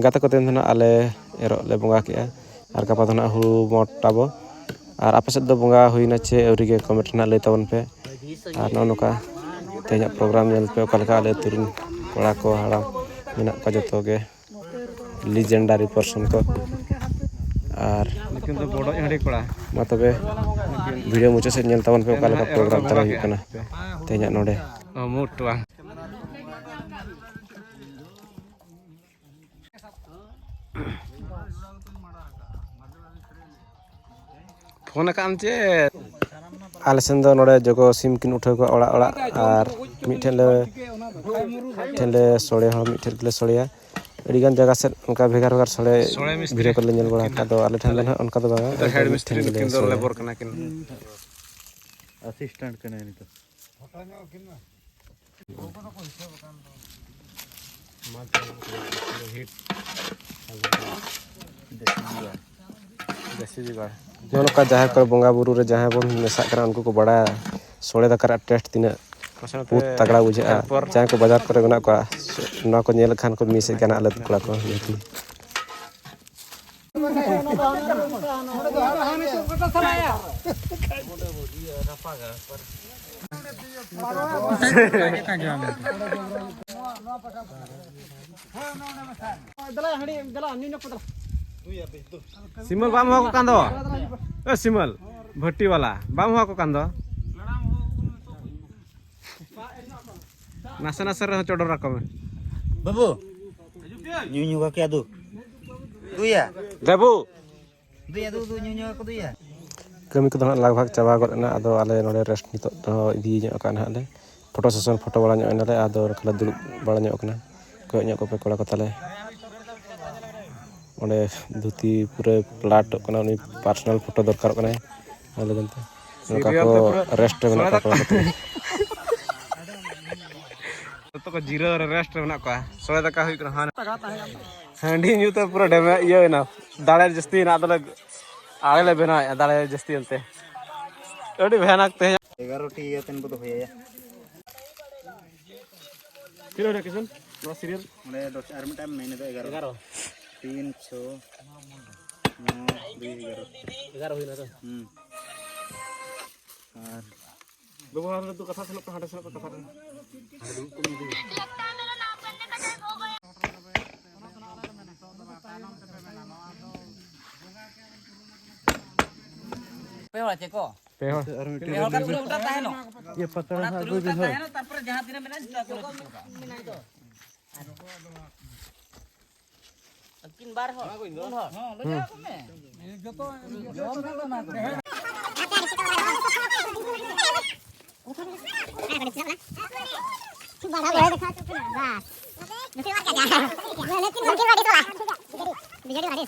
गाते को दिन आले एरोग ले बंगा के और गपा दो हुरु मोटाबो और आप सद बंगा हुईना चे अवरी के कमेंट ना ले तबन पे और नौका तेज प्रोग्राम पे ओकालका आले तुरिन कोड़ा को हाड़ाम मेना को जतो गे लीजेंडरी पर्सन को और लेकिन तो बड़ो हड़ी कोड़ा मा तबे वीडियो मुझे से नेल तबन पे ओकालका प्रोग्राम तला हुई कना तेज नोडे मोटवा फोन काम चे आले सन दो नोडे जगो सिम किन उठे को ओड़ा ओड़ा और मिठेले सोड़े हो मिठेले सोड़िया अड़ीगान जगह से उनका भेगार भेगार सोड़े वीडियो को ले नेल बड़ा का दो आले ठन दो उनका दो बागा हेड मिस्त्री किन दो लेबर कना किन असिस्टेंट कने नि तो जो का जहाँ कर बंगा बुरु रे जहाँ बन मेसा कर उनको को बड़ा सोड़े दकर टेस्ट तीना बहुत तगड़ा बुझे जहाँ को बाजार करे बना को ना को नेल खान को मिसे गाना अलग कोड़ा को जेती सिमल बाम हुआ को कांदो ए सिमल भट्टी वाला बाम हुआ को कांदो नासा नासा रे चोडर रखो में बाबू न्यू न्यू का क्या दो या देबू दो न्यू न्यू को दो या कमी को लगभग चाबा गना आदो आले नोडे रेस्ट नितो इदी ᱧᱚᱜ का ना ले फोटो सेशन फोटो बड़ा ᱧᱚᱜ एनाले आदो खला दुड़ बड़ा ᱧᱚᱜ कना को ᱧᱚᱜ को पे कोड़ा को ताले ओने धुती पूरे प्लाट कना उनी पर्सनल फोटो दरकार कना आले गनते नका को रेस्ट में का तो को जीरो रेस्ट में का सोळे दका हुई कना हांडी न्यू तो पूरा डेमे ये ना दाड़े जस्ती ना दले आले ले बेना दाड़े जस्ती अंते अडी भयानक ते 11 टी तन को होया फिर रे किसन नो सीरियल मने 10 आर में टाइम नहीं तो 11 3 6 9 2 11 हुई ना तो और व्यवहार तो कथा से हाटे से कथा पेवा चेको पेहो पेवा का तुले उठा ताहे नो ये पत्थर ना तुले उठा ताहे नो तापर जहां तिने मेना जिता को मिनाई दो किन बार हो हां ले जा को में जतो जवाब ना ना बड़ा बड़ा दिखा चुके ना बस लेकिन मर क्या जा लेकिन मर के वाड़ी तो बिगड़ी वाड़ी